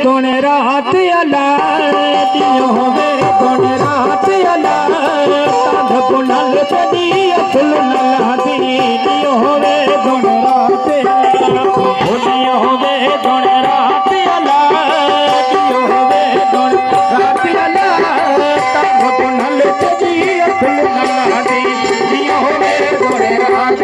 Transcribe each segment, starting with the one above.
गुण रात अला दियो होवे गुण रात अला तांध पुनल पदी असल नला दियो होवे गुण रात अला दियो होवे गुण रात अला दियो होवे गुण रात अला तांध पुनल पदी असल नला दियो होवे गुण रात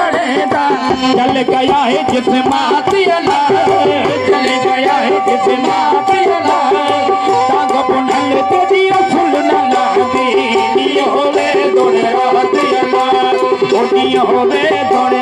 चल गया है जिसमें माती अला चल गया है जिसमें माती अला तांग पुनल तेरी असल नला दियो होवे दोने रात अला दियो होवे दोने